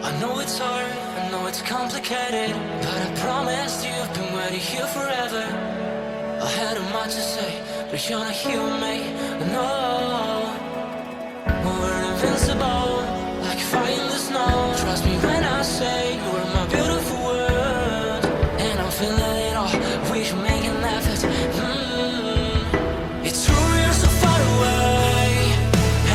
I know it's hard, I know it's complicated, but I promised you I've been waiting here forever. I had a much to say, but you're not here with me, no. We're invincible, like fire in the snow. Trust me when I say you are my beautiful world, and I'm feeling it all, we should make an effort. It's true you're so far away,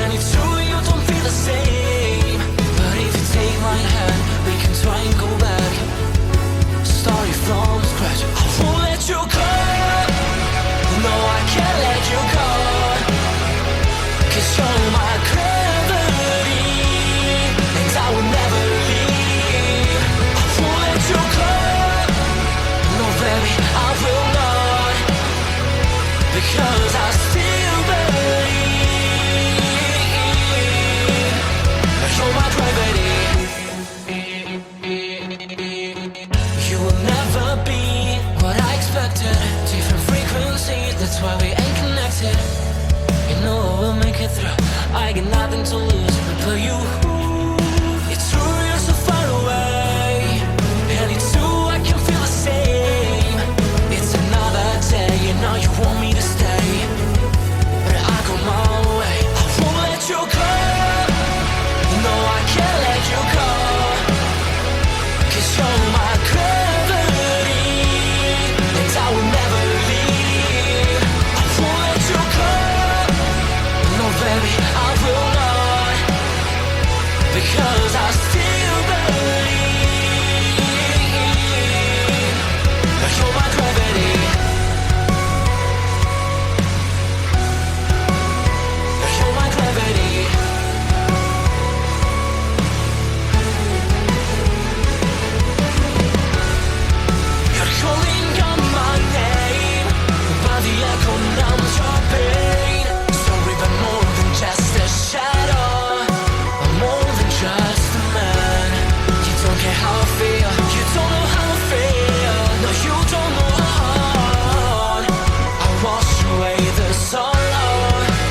and it's true you don't feel the same. But if you take my hand, we can try and go back, starting from scratch. I won't let you go, no I can't let you go, 'cause you're my gravity, and I will never leave. I won't let you go, no baby I will not, because I still believe. You're my gravity. You will never be what I expected. Different frequencies, that's why we ain't connected. You know I will make it through, I got nothing to lose but you. It's true you're so far away, and it's true I can feel the same. It's another day, you know you want me to stay, but I go my way. I won't let you go, no I can't let you go, 'cause you're my gravity, and I will never leave. I won't let you go, no baby I will not, because I still believe. You're my gravity. You're my gravity. You're calling out my name, but the echo numbs your pain. Sorry, but more than just a shadow, I'm more than just a man. You don't care how I feel, you don't know how I feel. No, you don't know how. I wash away the sorrow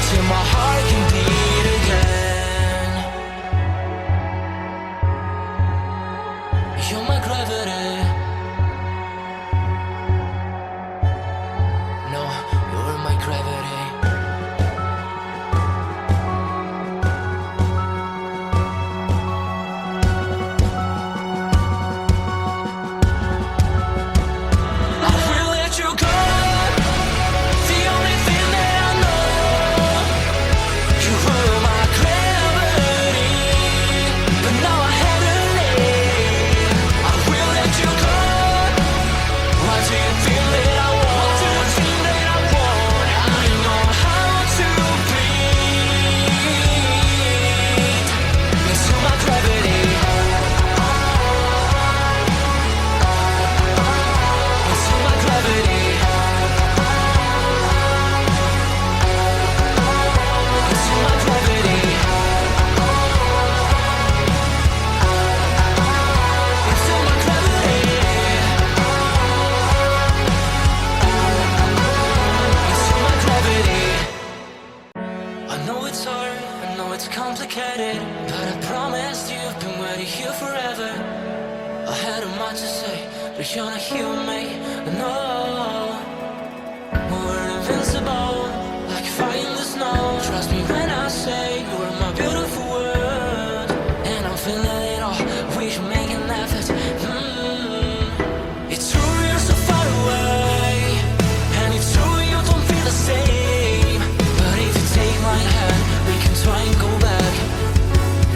till my heart can beat again. You're my gravity. No, you're my gravity. I will let you go, the only thing that I know. You were my gravity, but now I have to leave. I will let you go. Why do you feel that I want? What do you think that I want? I know how to breathe into my gravity, into my gravity, into my gravity, into my gravity, into my gravity. I know it's hard, I know it's complicated, but I promised you I've been waiting here forever. I had a much to say, but you're not here with me, no. We're invincible, like fire in the snow. Trust me when I say you are my beautiful world, and I'm feeling it all, we should make an effort. It's true you're so far away, and it's true you don't feel the same. But if you take my hand, we can try and go back,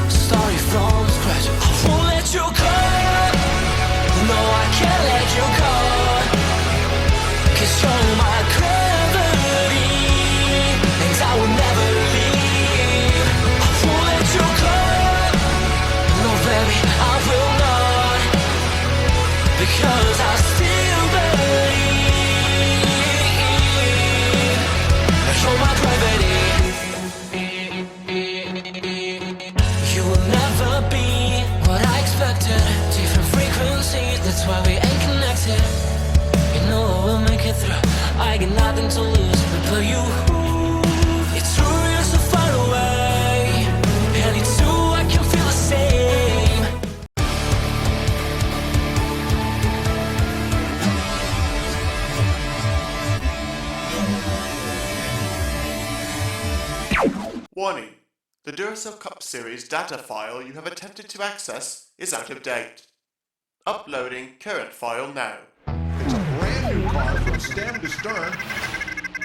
starting from scratch. I won't let you go, no I can't let you go, 'cause you're my gravity, and I will never leave. I won't let you go, no baby I will not. Warning. The Duracell Cup Series data file you have attempted to access is out of date. Uploading current file now. It's a brand new car from stem to stern,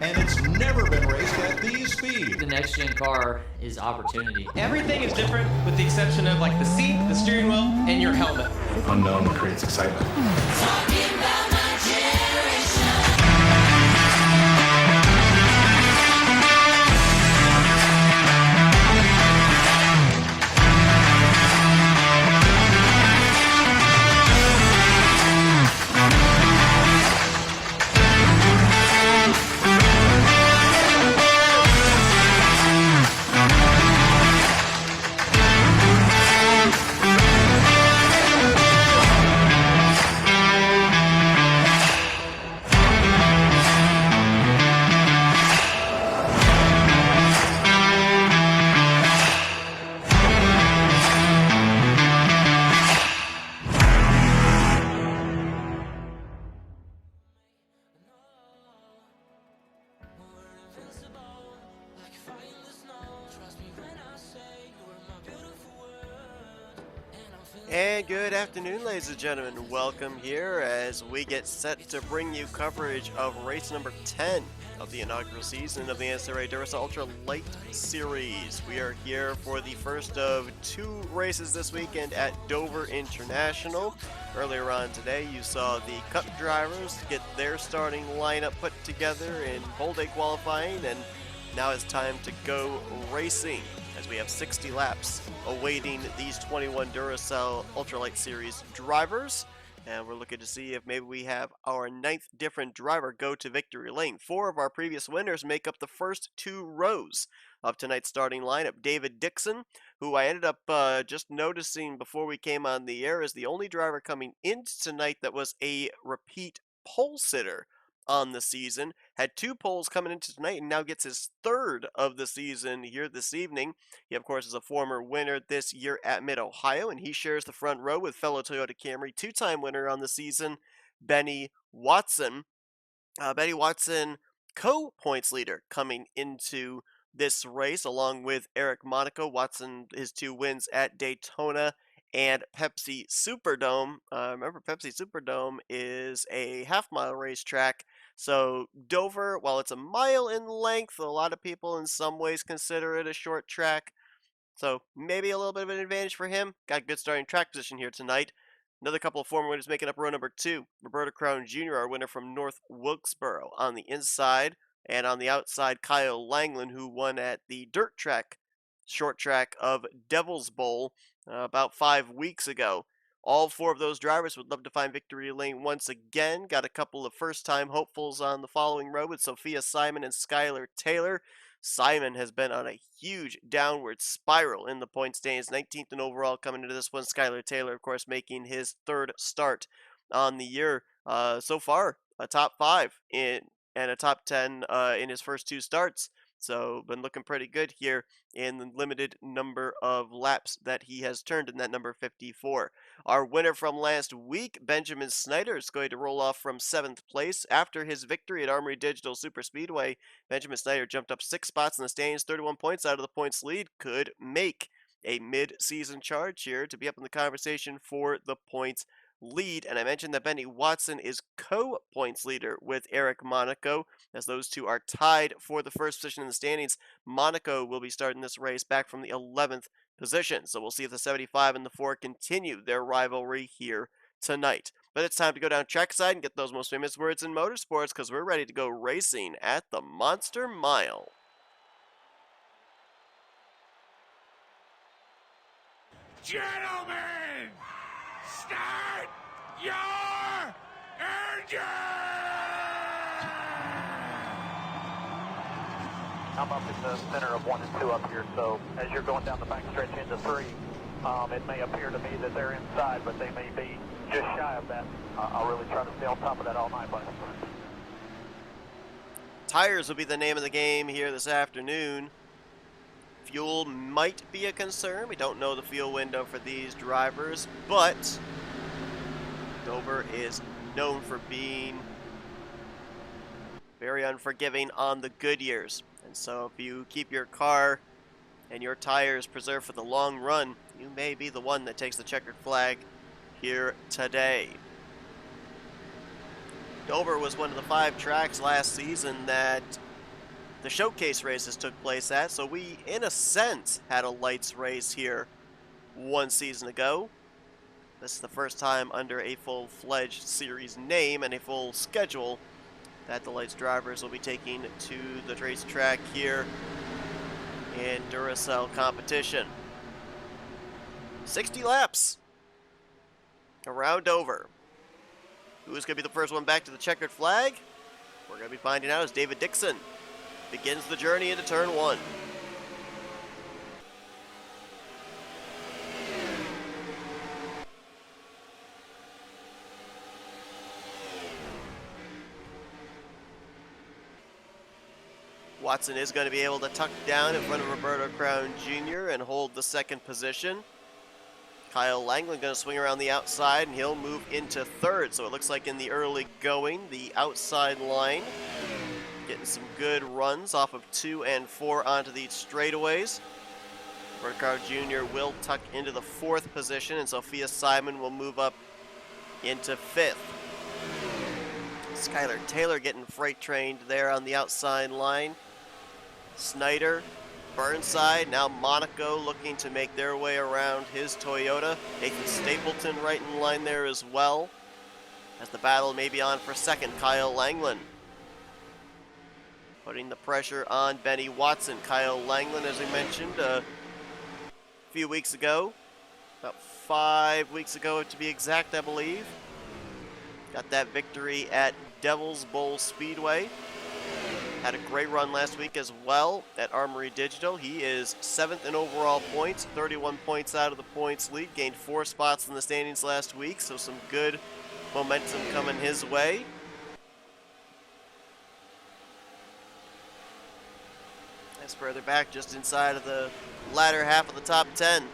and it's never been raced at these speeds. The next gen car is opportunity. Everything is different with the exception of like the seat, the steering wheel, and your helmet. Unknown creates excitement. Talking about my generation. And good afternoon, ladies and gentlemen. Welcome here as we get set to bring you coverage of race number 10 of the inaugural season of the NNSCRA Duracell Ultra Lite Series. We are here for the first of two races this weekend at Dover International. Earlier on today, you saw the Cup drivers get their starting lineup put together in whole day qualifying, and now it's time to go racing, as we have 60 laps awaiting these 21 Duracell Ultralight Series drivers. And we're looking to see if maybe we have our 9th different driver go to victory lane. 4 of our previous winners make up the first 2 rows of tonight's starting lineup. David Dixon, who I ended up just noticing before we came on the air, is the only driver coming into tonight that was a repeat pole sitter on the season. Had 2 poles coming into tonight and now gets his 3rd of the season here this evening. He, of course, is a former winner this year at Mid-Ohio, and he shares the front row with fellow Toyota Camry 2-time winner on the season, Benny Watson. Benny Watson, co-points leader coming into this race, along with Eric Monaco. Watson, his 2 wins at Daytona and Pepsi Superdome. Remember, Pepsi Superdome is a half-mile racetrack. So Dover, while it's a mile in length, a lot of people in some ways consider it a short track. So maybe a little bit of an advantage for him. Got a good starting track position here tonight. Another couple of former winners making up row number 2. Roberto Crown Jr., our winner from North Wilkesboro, on the inside. And on the outside, Kyle Langland, who won at the dirt track, short track of Devil's Bowl about 5 weeks ago. All 4 of those drivers would love to find victory lane once again. Got a couple of first-time hopefuls on the following row with Sophia Simon and Skylar Taylor. Simon has been on a huge downward spiral in the point standings, 19th in overall coming into this one. Skylar Taylor, of course, making his 3rd start on the year. So far, a top 5 and a top 10 in his first 2 starts. So been looking pretty good here in the limited number of laps that he has turned in that number 54. Our winner from last week, Benjamin Snyder, is going to roll off from 7th place. After his victory at Armory Digital Superspeedway, Benjamin Snyder jumped up 6 spots in the standings, 31 points out of the points lead. Could make a mid-season charge here to be up in the conversation for the points lead. And I mentioned that Benny Watson is co-points leader with Eric Monaco, as those 2 are tied for the first position in the standings. Monaco will be starting this race back from the 11th position, so we'll see if the 75 and the 4 continue their rivalry here tonight. But it's time to go down trackside and get those most famous words in motorsports, because we're ready to go racing at the Monster Mile. Gentlemen, start your engine! I'm up in the center of 1 and 2 up here, so as you're going down the back stretch into 3, it may appear to me that they're inside, but they may be just shy of that. I'll really try to stay on top of that all night, buddy. Tires will be the name of the game here this afternoon. Fuel might be a concern. We don't know the fuel window for these drivers, but Dover is known for being very unforgiving on the Goodyears. And so if you keep your car and your tires preserved for the long run, you may be the one that takes the checkered flag here today. Dover was one of the 5 tracks last season that the showcase races took place at, so we, in a sense, had a Lites race here 1 season ago. This is the first time under a full-fledged series name and a full schedule that the Lites drivers will be taking to the racetrack here in Duracell competition. 60 laps around Dover. Who's going to be the first one back to the checkered flag? We're going to be finding out as David Dixon begins the journey into turn 1. Watson is going to be able to tuck down in front of Roberto Crown Jr. and hold the 2nd position. Kyle Langland going to swing around the outside, and he'll move into 3rd. So it looks like in the early going, the outside line getting some good runs off of 2 and 4 onto these straightaways. Roberto Crown Jr. will tuck into the 4th position, and Sophia Simon will move up into 5th. Skylar Taylor getting freight trained there on the outside line. Snyder, Burnside, now Monaco looking to make their way around his Toyota. Nathan Stapleton right in line there as well. As the battle may be on for 2nd, Kyle Langland putting the pressure on Benny Watson. Kyle Langland, as we mentioned a few weeks ago, about 5 weeks ago to be exact, I believe. Got that victory at Devil's Bowl Speedway. Had a great run last week as well at Armory Digital. He is 7th in overall points, 31 points out of the points lead. Gained 4 spots in the standings last week, so some good momentum coming his way. As further back, just inside of the latter half of the top 10.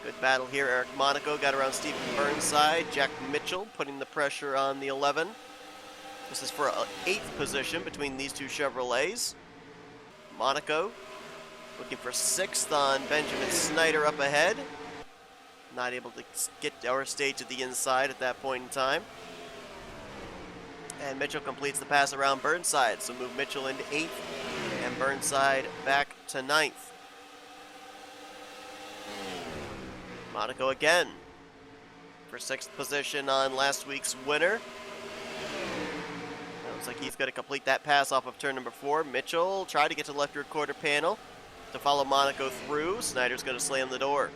Good battle here. Eric Monaco got around Stephen Burnside. Jack Mitchell putting the pressure on the 11. This is for an 8th position between these 2 Chevrolets. Monaco looking for 6th on Benjamin Snyder up ahead. Not able to get or stay to the inside at that point in time. And Mitchell completes the pass around Burnside, so move Mitchell into 8th and Burnside back to 9th. Monaco again for 6th position on last week's winner. Looks like he's going to complete that pass off of turn number 4. Mitchell tried to get to the left rear quarter panel to follow Monaco through. Snyder's going to slam the door.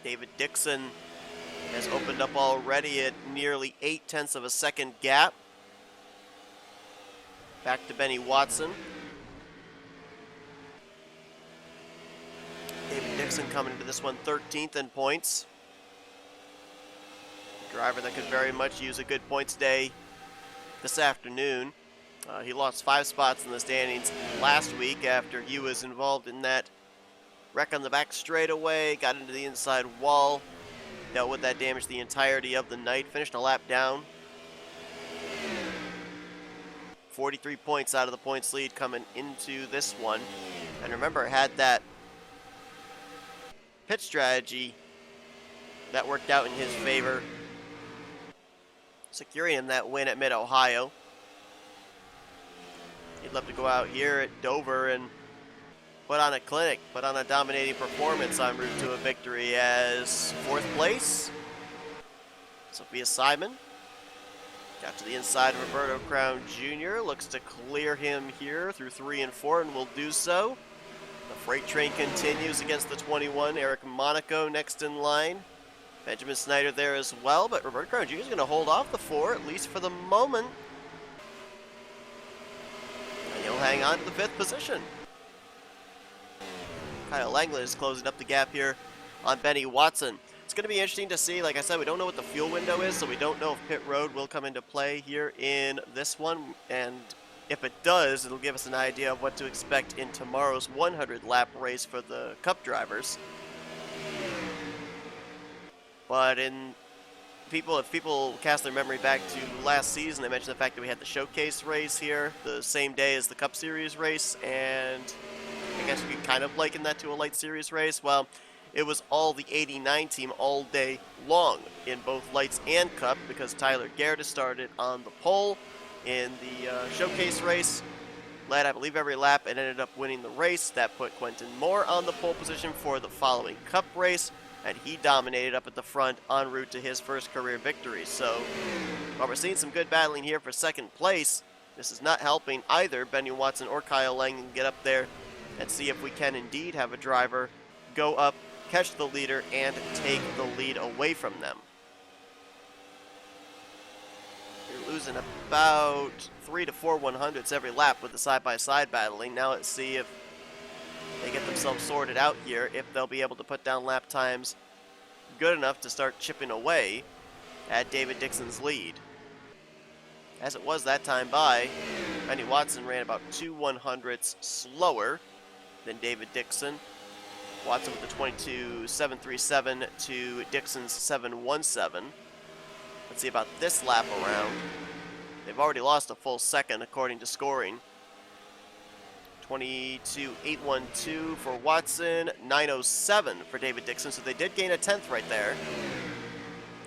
David Dixon has opened up already at nearly 0.8 of a second gap. Back to Benny Watson. David Dixon coming into this one 13th in points. Driver that could very much use a good points day this afternoon. He lost 5 spots in the standings last week after he was involved in that wreck on the back straightaway, got into the inside wall, dealt with that damage the entirety of the night, finished a lap down. 43 points out of the points lead coming into this one. And remember, had that pit strategy that worked out in his favor, securing him that win at Mid-Ohio. He'd love to go out here at Dover and put on a clinic, put on a dominating performance en route to a victory. As 4th place, Sophia Simon got to the inside of Roberto Crown Jr. Looks to clear him here through 3 and 4 and will do so. The freight train continues against the 21. Eric Monaco next in line. Benjamin Snyder there as well, but Roberto Crown Jr. is going to hold off the 4, at least for the moment. And he'll hang on to the 5th position. Kyle Langland is closing up the gap here on Benny Watson. It's going to be interesting to see. Like I said, we don't know what the fuel window is, so we don't know if pit road will come into play here in this one. And if it does, it'll give us an idea of what to expect in tomorrow's 100-lap race for the Cup drivers. But in if people cast their memory back to last season, they mentioned the fact that we had the showcase race here the same day as the Cup Series race, and I guess you could kind of liken that to a Lite Series race. Well, it was all the 89 team all day long in both Lights and Cup, because Tyler Gerda started on the pole in the showcase race. Led, I believe, every lap and ended up winning the race. That put Quentin Moore on the pole position for the following Cup race, and he dominated up at the front en route to his first career victory. So, while we're seeing some good battling here for second place, this is not helping either Benny Watson or Kyle Langland get up there and see if we can indeed have a driver go up, catch the leader, and take the lead away from them. You're losing about 3 to 4 100ths every lap with the side-by-side battling. Now let's see if they get themselves sorted out here, if they'll be able to put down lap times good enough to start chipping away at David Dixon's lead. As it was that time by, Benny Watson ran about 2 100ths slower than David Dixon. Watson with the 22.737 to Dixon's 7.17. Let's see about this lap around. They've already lost a full second according to scoring. 22.812 for Watson, 9.07 for David Dixon, so they did gain a 10th right there.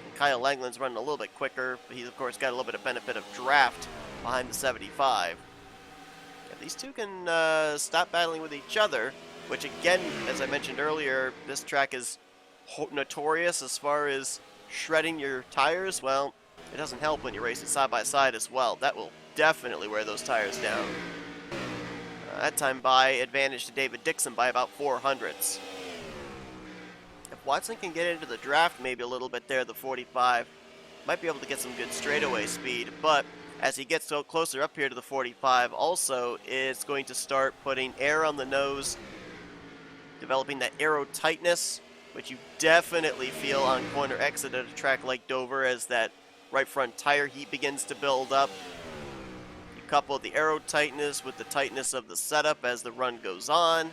And Kyle Langland's running a little bit quicker, but he's of course got a little bit of benefit of draft behind the 75. If these two can stop battling with each other, which again, as I mentioned earlier, this track is notorious as far as shredding your tires. Well, it doesn't help when you're racing side by side as well. That will definitely wear those tires down. That time by advantage to David Dixon by about 4 hundredths. If Watson can get into the draft maybe a little bit there, the 45, might be able to get some good straightaway speed, but as he gets so closer up here to the 45, also it's going to start putting air on the nose, developing that aero tightness, which you definitely feel on corner exit at a track like Dover as that right front tire heat begins to build up. You couple the aero tightness with the tightness of the setup as the run goes on,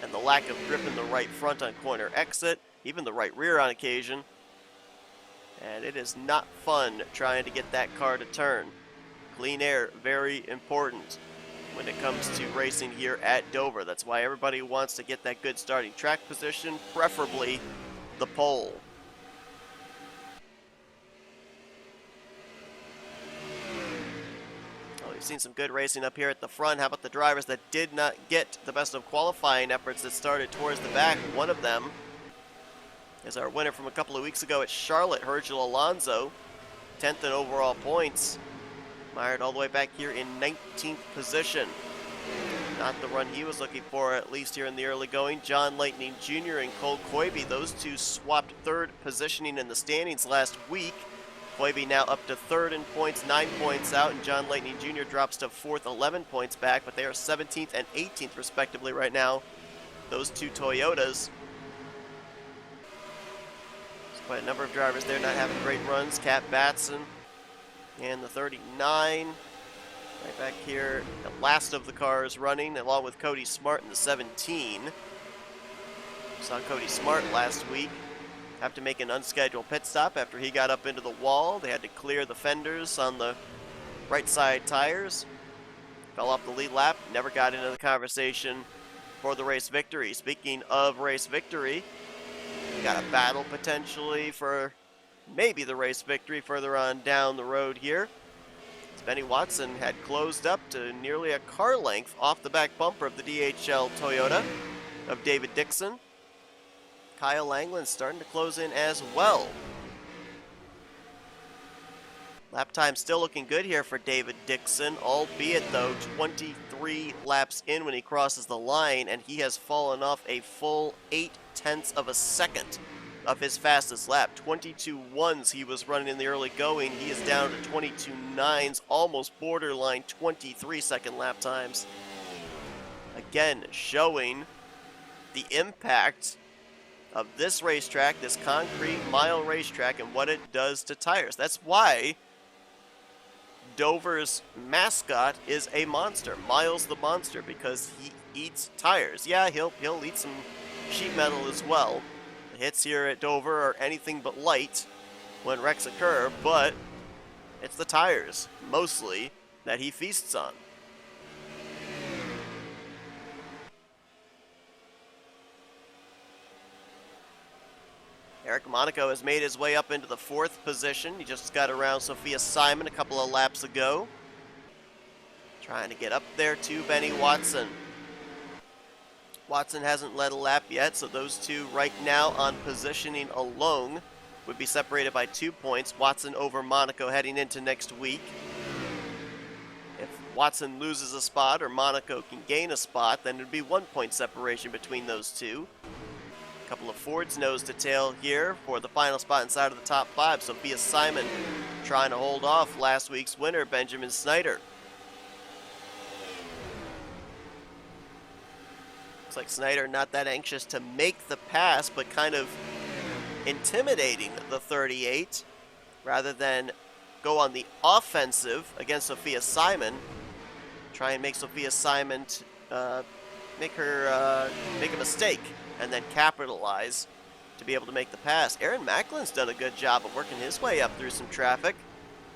and the lack of grip in the right front on corner exit, even the right rear on occasion. And it is not fun trying to get that car to turn. Clean air, very important when it comes to racing here at Dover. That's why everybody wants to get that good starting track position, preferably the pole. Oh, we've seen some good racing up here at the front. How about the drivers that did not get the best of qualifying efforts that started towards the back? One of them is our winner from a couple of weeks ago at Charlotte, Virgil Alonso, 10th in overall points. Mired all the way back here in 19th position. Not the run he was looking for, at least here in the early going. John Lightning Jr. and Cole Koibe, those two swapped third positioning in the standings last week. Koibe now up to third in points, 9 points out, and John Lightning Jr. drops to fourth, 11 points back, but they are 17th and 18th respectively right now. Those two Toyotas. There's quite a number of drivers there not having great runs. Cat Batson and the 39. Right back here, the last of the cars running, along with Cody Smart in the 17. Saw Cody Smart last week have to make an unscheduled pit stop after he got up into the wall. They had to clear the fenders on the right side tires. Fell off the lead lap, never got into the conversation for the race victory. Speaking of race victory, we got a battle potentially for maybe the race victory further on down the road here. As Benny Watson had closed up to nearly a car length off the back bumper of the DHL Toyota of David Dixon. Kyle Langland starting to close in as well. Lap time still looking good here for David Dixon, albeit though 23 laps in when he crosses the line, and he has fallen off a full 0.8 of a second of his fastest lap. 22.1s he was running in the early going. He is down to 22.9s, almost borderline 23-second lap times. Again, showing the impact of this racetrack, this concrete mile racetrack, and what it does to tires. That's why Dover's mascot is a monster, Miles the Monster, because he eats tires. Yeah, he'll eat some sheet metal as well. The hits here at Dover are anything but light, when wrecks occur, but it's the tires, mostly, that he feasts on. Eric Monaco has made his way up into the 4th position. He just got around Sophia Simon a couple of laps ago. Trying to get up there to Benny Watson. Watson hasn't led a lap yet, so those two right now on positioning alone would be separated by 2 points. Watson over Monaco heading into next week. If Watson loses a spot or Monaco can gain a spot, then it would be 1 point separation between those two. A couple of Fords nose to tail here for the final spot inside of the top 5. Sophia Simon trying to hold off last week's winner, Benjamin Snyder. Looks like Snyder not that anxious to make the pass, but kind of intimidating the 38 rather than go on the offensive against Sophia Simon. Try and make Sophia Simon make a mistake and then capitalize to be able to make the pass. Aaron Macklin's done a good job of working his way up through some traffic.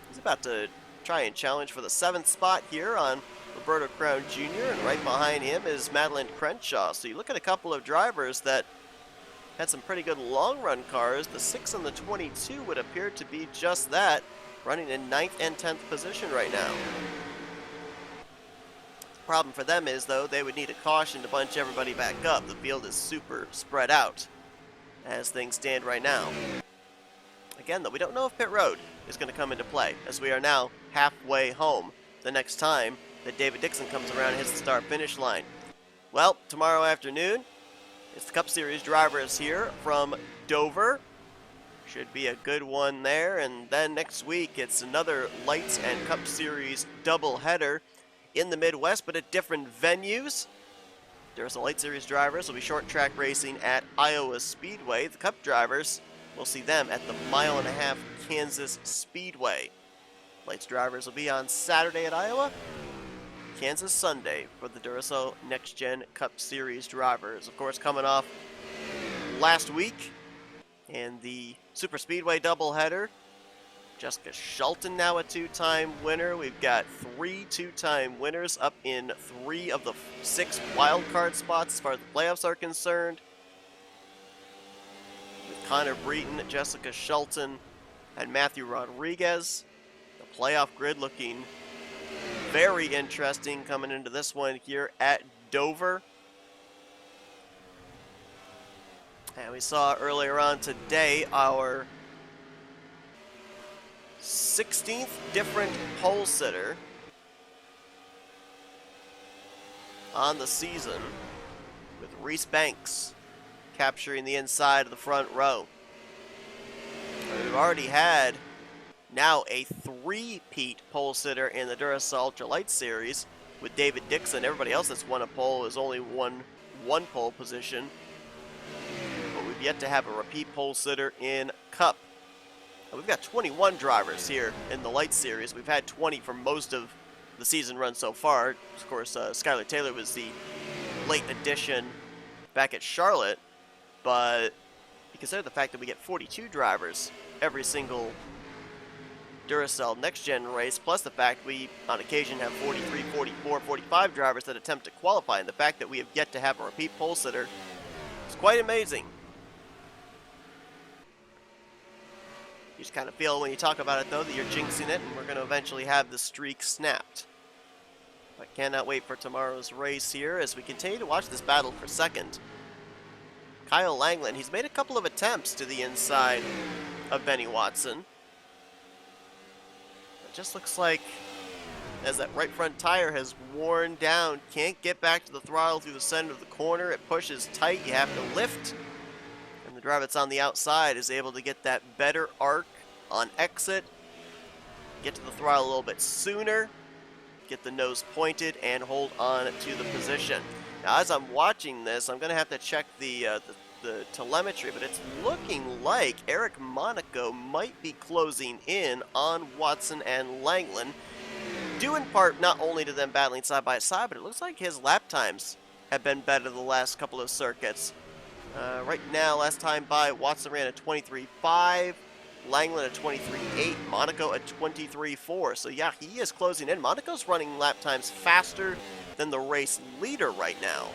He's about to try and challenge for the 7th spot here on Roberto Crown Jr., and right behind him is Madeline Crenshaw. So you look at a couple of drivers that had some pretty good long-run cars. The 6 and the 22 would appear to be just that, running in 9th and 10th position right now. Problem for them is, though, they would need a caution to bunch everybody back up. The field is super spread out as things stand right now. Again, though, we don't know if pit road is going to come into play, as we are now halfway home the next time that David Dixon comes around and hits the start-finish line. Well, tomorrow afternoon, it's the Cup Series drivers here from Dover. Should be a good one there. And then next week, it's another Lite and Cup Series doubleheader in the Midwest, but at different venues. There's the Lite Series drivers will be short track racing at Iowa Speedway. The Cup drivers, we'll see them at the 1.5 mile Kansas Speedway. Lite's drivers will be on Saturday at Iowa, Kansas Sunday for the Duracell Next Gen Cup Series drivers. Of course, coming off last week and the Super Speedway doubleheader, Jessica Shelton now a 2-time winner. We've got 3 2-time winners up in 3 of the 6 wildcard spots as far as the playoffs are concerned. With Connor Breton, Jessica Shelton, and Matthew Rodriguez. The playoff grid looking very interesting coming into this one here at Dover. And we saw earlier on today our 16th different pole sitter on the season, with Reese Banks capturing the inside of the front row. We've already had now a 3-peat pole sitter in the Duracell Ultra Lite Series with David Dixon. Everybody else that's won a pole has only won 1 pole position. But we've yet to have a repeat pole sitter in Cup. We've got 21 drivers here in the Lite Series. We've had 20 for most of the season run so far. Of course, Skylar Taylor was the late addition back at Charlotte, but you consider the fact that we get 42 drivers every single Duracell Next Gen race, plus the fact we on occasion have 43, 44, 45 drivers that attempt to qualify, and the fact that we have yet to have a repeat pole sitter is quite amazing. You just kind of feel when you talk about it, though, that you're jinxing it, and we're going to eventually have the streak snapped. I cannot wait for tomorrow's race here as we continue to watch this battle for second. Kyle Langland, he's made a couple of attempts to the inside of Benny Watson. It just looks like as that right front tire has worn down, can't get back to the throttle through the center of the corner. It pushes tight, you have to lift. And the driver that's on the outside is able to get that better arc on exit, get to the throttle a little bit sooner, get the nose pointed, and hold on to the position. Now, as I'm watching this, I'm going to have to check the telemetry, but it's looking like Eric Monaco might be closing in on Watson and Langland, due in part not only to them battling side by side, but it looks like his lap times have been better the last couple of circuits. Right now, last time by, Watson ran a 23.5, Langland at 23.8, Monaco at 23.4. So yeah, he is closing in. Monaco's running lap times faster than the race leader right now.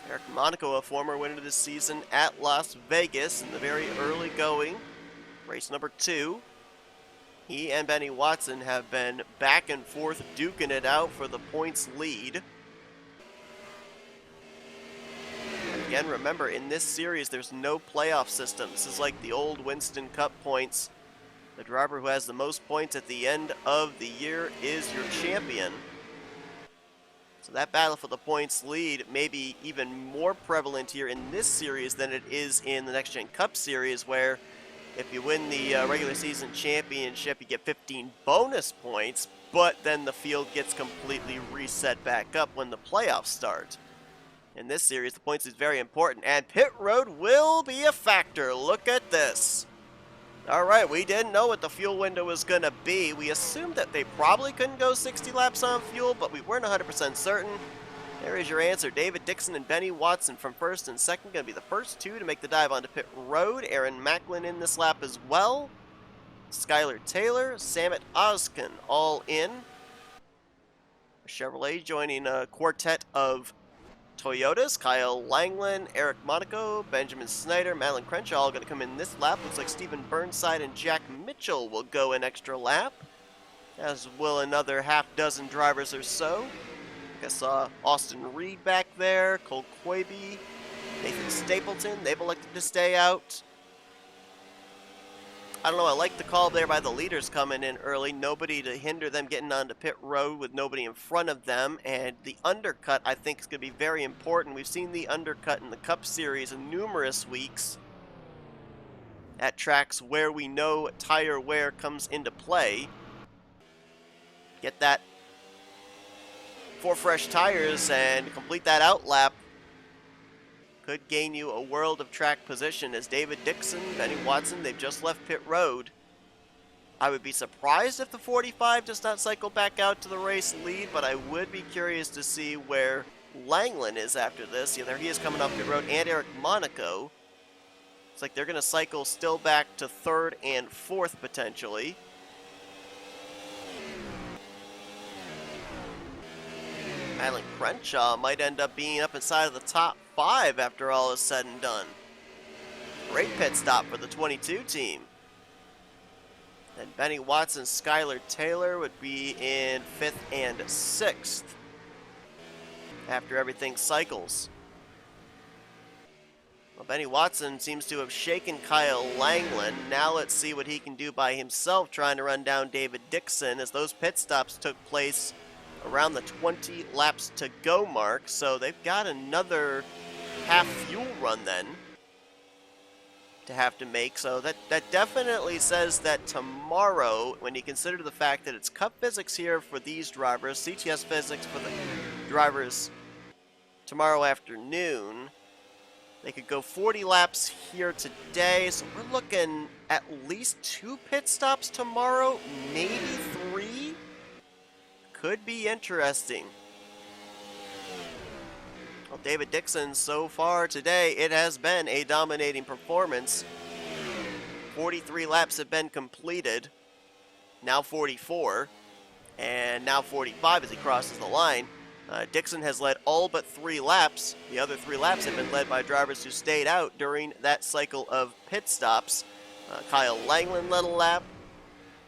Eric Monaco, a former winner this season at Las Vegas in the very early going, race number 2. He and Benny Watson have been back and forth duking it out for the points lead. And again, remember, in this series, there's no playoff system. This is like the old Winston Cup points. The driver who has the most points at the end of the year is your champion. So that battle for the points lead may be even more prevalent here in this series than it is in the Next Gen Cup series, where if you win the regular season championship, you get 15 bonus points, but then the field gets completely reset back up when the playoffs start. In this series, the points is very important, and pit road will be a factor. Look at this. All right, we didn't know what the fuel window was going to be. We assumed that they probably couldn't go 60 laps on fuel, but we weren't 100% certain. There is your answer. David Dixon and Benny Watson from first and second, going to be the first two to make the dive onto pit road. Aaron Macklin in this lap as well. Skylar Taylor, Samit Ozkan all in. Chevrolet joining a quartet of Toyotas. Kyle Langland, Eric Monaco, Benjamin Snyder, Madeline Crenshaw all going to come in this lap. Looks like Stephen Burnside and Jack Mitchell will go an extra lap, as will another half dozen drivers or so. I saw Austin Reed back there, Cole Quaby, Nathan Stapleton. They've elected to stay out. I don't know, I like the call there by the leaders coming in early. Nobody to hinder them getting onto pit road with nobody in front of them. And the undercut, I think, is going to be very important. We've seen the undercut in the Cup Series in numerous weeks at tracks where we know tire wear comes into play. Get that 4 fresh tires and complete that outlap. Could gain you a world of track position, as David Dixon, Benny Watson, they've just left pit road. I would be surprised if the 45 does not cycle back out to the race lead, but I would be curious to see where Langland is after this. Yeah, there he is coming off pit road, and Eric Monaco. It's like they're going to cycle still back to 3rd and 4th potentially. Madeline Crenshaw might end up being up inside of the top 5 after all is said and done. Great pit stop for the 22 team. And Benny Watson, Skylar Taylor would be in 5th and 6th after everything cycles. Well, Benny Watson seems to have shaken Kyle Langland. Now let's see what he can do by himself, trying to run down David Dixon, as those pit stops took place around the 20 laps to go mark. So they've got another half fuel run then to have to make. So that definitely says that tomorrow, when you consider the fact that it's Cup physics here for these drivers, CTS physics for the drivers tomorrow afternoon, they could go 40 laps here today. So we're looking at least 2 pit stops tomorrow, maybe 3. Could be interesting. Well, David Dixon, so far today, it has been a dominating performance. 43 laps have been completed, now 44, and now 45 as he crosses the line. Dixon has led all but 3 laps. The other 3 laps have been led by drivers who stayed out during that cycle of pit stops. Kyle Langland led a lap,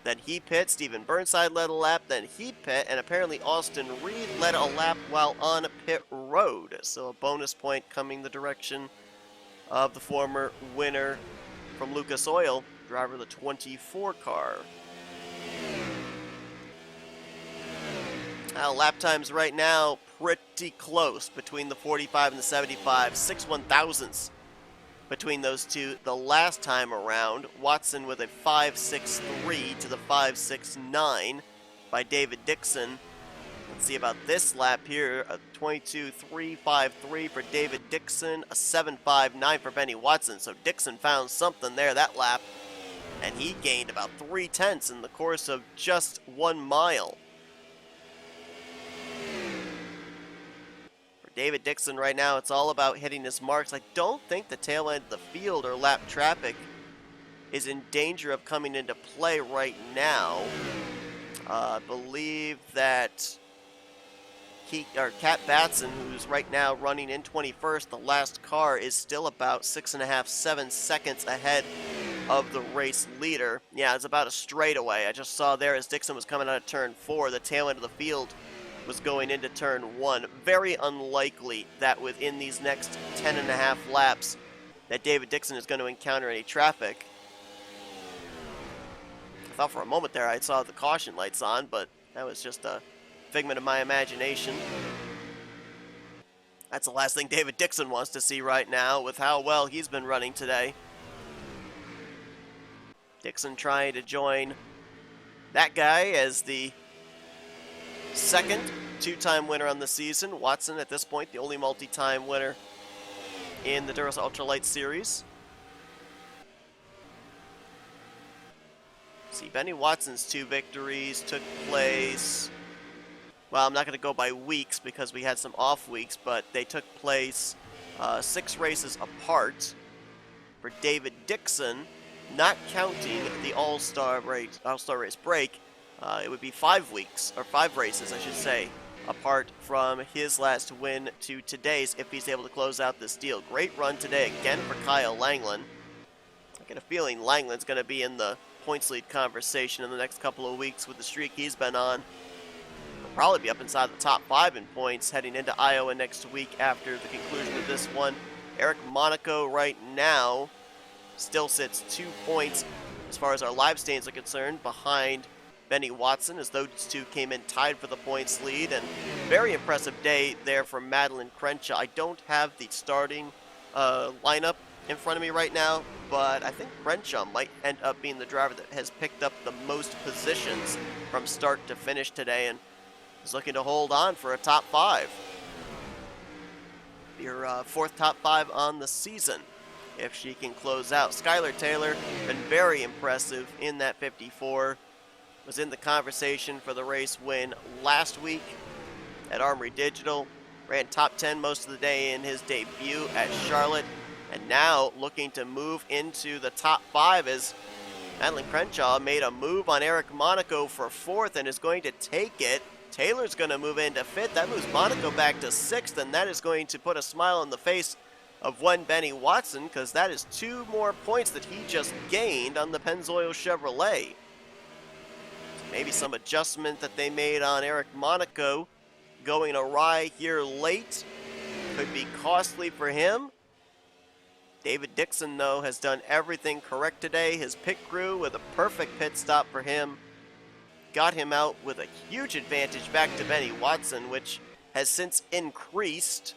then he pit. Stephen Burnside led a lap, then he pit, and apparently Austin Reed led a lap while on pit road. So a bonus point coming the direction of the former winner from Lucas Oil, driver of the 24 car. Now, lap times right now pretty close between the 45 and the 75, 6 1,000ths between those two the last time around. Watson with a 5.63 to the 5.69 by David Dixon. Let's see about this lap here. A 22.353 for David Dixon, a 7.59 for Benny Watson. So Dixon found something there that lap, and he gained about 0.3 in the course of just 1 mile. David Dixon right now, it's all about hitting his marks. I don't think the tail end of the field or lap traffic is in danger of coming into play right now. I believe that Cat Batson, who's right now running in 21st, the last car, is still about 6.5, 7 seconds ahead of the race leader. Yeah, it's about a straightaway. I just saw there as Dixon was coming out of turn 4, the tail end of the field was going into turn 1. Very unlikely that within these next 10.5 laps that David Dixon is going to encounter any traffic. I thought for a moment there I saw the caution lights on, but that was just a figment of my imagination. That's the last thing David Dixon wants to see right now with how well he's been running today. Dixon trying to join that guy as the second two-time winner on the season. Watson at this point the only multi-time winner in the Duracell Ultralight Series. See, Benny Watson's 2 victories took place, well, I'm not going to go by weeks because we had some off weeks, but they took place 6 races apart. For David Dixon, not counting the All-Star race break, it would be 5 weeks, or 5 races, I should say, apart from his last win to today's if he's able to close out this deal. Great run today again for Kyle Langland. I get a feeling Langland's going to be in the points lead conversation in the next couple of weeks with the streak he's been on. He'll probably be up inside the top 5 in points heading into Iowa next week after the conclusion of this one. Eric Monaco right now still sits 2 points as far as our live standings are concerned behind Benny Watson, as those two came in tied for the points lead. And very impressive day there from Madeline Crenshaw. I don't have the starting lineup in front of me right now, but I think Crenshaw might end up being the driver that has picked up the most positions from start to finish today and is looking to hold on for a top 5. Your 4th top 5 on the season if she can close out. Skylar Taylor been very impressive in that 54. Was in the conversation for the race win last week at Armory Digital. Ran top 10 most of the day in his debut at Charlotte. And now looking to move into the top 5 as Madeline Crenshaw made a move on Eric Monaco for 4th and is going to take it. Taylor's going to move into 5th. That moves Monaco back to 6th, and that is going to put a smile on the face of one Benny Watson, because that is 2 more points that he just gained on the Pennzoil Chevrolet. Maybe some adjustment that they made on Eric Monaco going awry here late could be costly for him. David Dixon, though, has done everything correct today. His pit crew with a perfect pit stop for him got him out with a huge advantage back to Benny Watson, which has since increased.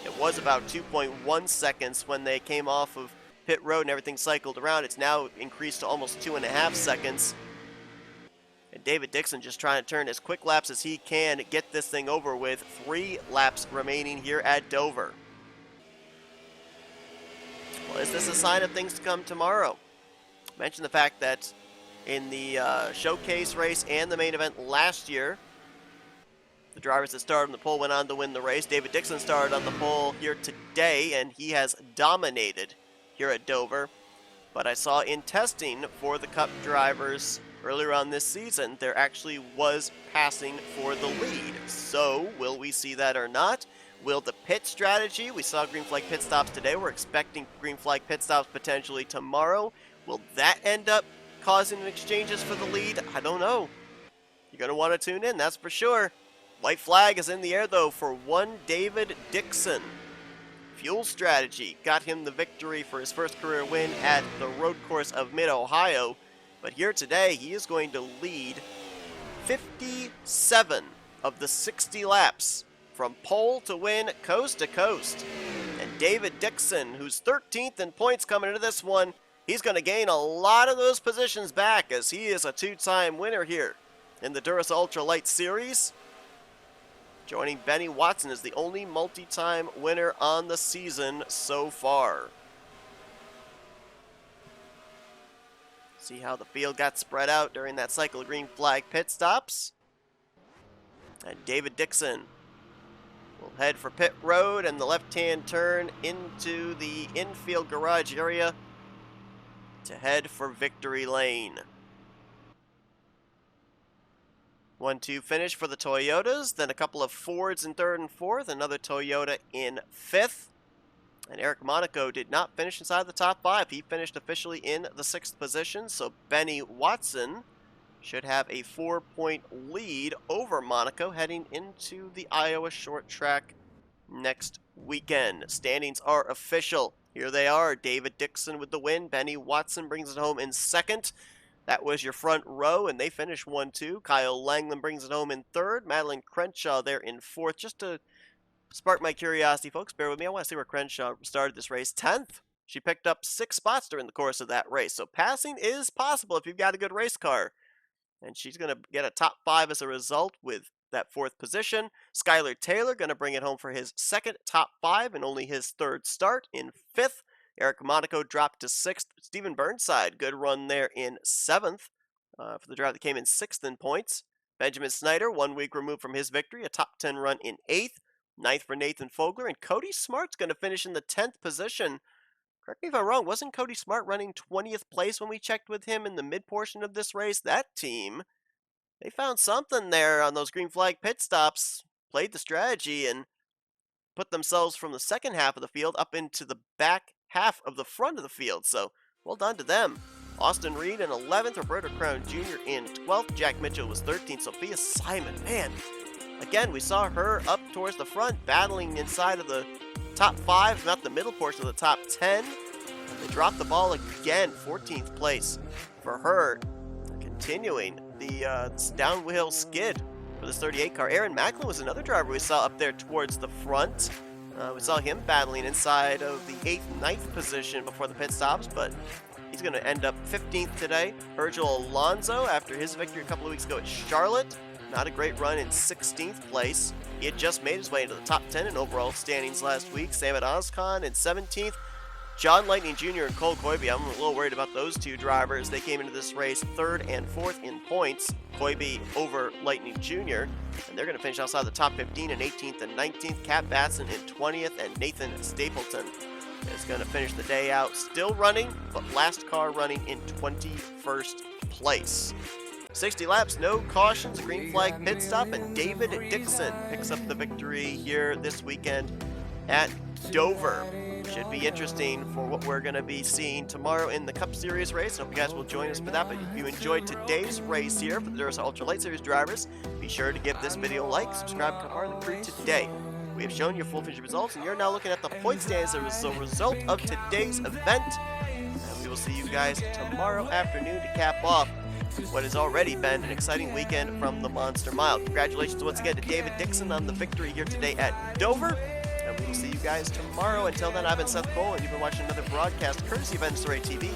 It was about 2.1 seconds when they came off of pit road and everything cycled around. It's now increased to almost 2.5 seconds. And David Dixon just trying to turn as quick laps as he can, get this thing over with. 3 laps remaining here at Dover. Well, is this a sign of things to come tomorrow? I mentioned the fact that in the showcase race and the main event last year, the drivers that started on the pole went on to win the race. David Dixon started on the pole here today, and he has dominated here at Dover. But I saw in testing for the Cup drivers earlier on this season, there actually was passing for the lead. So, will we see that or not? Will the pit strategy, we saw green flag pit stops today, we're expecting green flag pit stops potentially tomorrow. Will that end up causing exchanges for the lead? I don't know. You're going to want to tune in, that's for sure. White flag is in the air, though, for one David Dixon. Fuel strategy got him the victory for his first career win at the road course of Mid-Ohio. But here today, he is going to lead 57 of the 60 laps from pole to win, coast to coast. And David Dixon, who's 13th in points coming into this one, he's going to gain a lot of those positions back as he is a 2-time winner here in the Duracell Ultralight Series. Joining Benny Watson as the only multi-time winner on the season so far. See how the field got spread out during that cycle of green flag pit stops. And David Dixon We'll head for pit road and the left-hand turn into the infield garage area to head for victory lane. 1-2 finish for the Toyotas, then a couple of Fords in third and fourth, another Toyota in fifth. And Eric Monaco did not finish inside the top 5. He finished officially in the 6th position, so Benny Watson should have a 4-point lead over Monaco heading into the Iowa short track next weekend. Standings are official. Here they are. David Dixon with the win. Benny Watson brings it home in second. That was your front row, and they finished 1-2. Kyle Langland brings it home in third. Madeline Crenshaw there in fourth. Just to spark my curiosity, folks, bear with me. I want to see where Crenshaw started this race. 10th. She picked up 6 spots during the course of that race. So passing is possible if you've got a good race car. And she's going to get a top 5 as a result with that 4th position. Skylar Taylor going to bring it home for his 2nd top 5 and only his 3rd start in 5th. Eric Monaco dropped to 6th. Stephen Burnside, good run there in 7th for the driver that came in 6th in points. Benjamin Snyder, 1 week removed from his victory, a top 10 run in 8th. 9th for Nathan Fogler, and Cody Smart's going to finish in the 10th position. Correct me if I'm wrong, wasn't Cody Smart running 20th place when we checked with him in the mid portion of this race? That team, they found something there on those green flag pit stops, played the strategy, and put themselves from the second half of the field up into the back half of the front of the field. So, well done to them. Austin Reed in 11th, Roberta Crown Jr. in 12th, Jack Mitchell was 13th, Sophia Simon, man. Again, we saw her up towards the front, battling inside of the top 5, not the middle portion of the top 10. They dropped the ball again, 14th place for her, continuing the downhill skid for this 38 car. Aaron Macklin was another driver we saw up there towards the front. We saw him battling inside of the 8th, 9th position before the pit stops, but he's going to end up 15th today. Virgil Alonso, after his victory a couple of weeks ago at Charlotte, not a great run in 16th place. He had just made his way into the top 10 in overall standings last week. Samet Ozkan in 17th. John Lightning Jr. and Cole Koibe, I'm a little worried about those two drivers. They came into this race 3rd and 4th in points. Koibe over Lightning Jr. And they're going to finish outside the top 15 in 18th and 19th. Kat Batson in 20th, and Nathan Stapleton is going to finish the day out still running, but last car running in 21st place. 60 laps, no cautions, a green flag pit stop, and David Dixon picks up the victory here this weekend at Dover. Should be interesting for what we're going to be seeing tomorrow in the Cup Series race. I hope you guys will join us for that. But if you enjoyed today's race here for the Duracell Ultra Light Series drivers, be sure to give this video a like, subscribe, become part of the crew today. We have shown you full finish results, and you're now looking at the point standings as a result of today's event. And we will see you guys tomorrow afternoon to cap off what has already been an exciting weekend from the Monster Mile. Congratulations once again to David Dixon on the victory here today at Dover. And we will see you guys tomorrow. Until then, I've been Seth Cole, and you've been watching another broadcast courtesy of NNSCRA TV,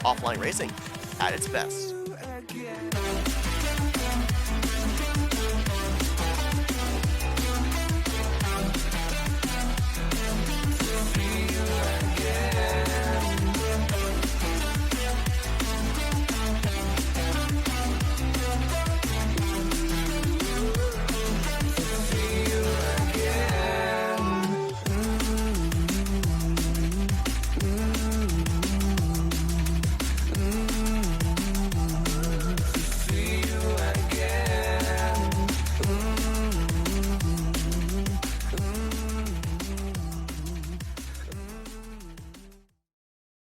Offline Racing at its best.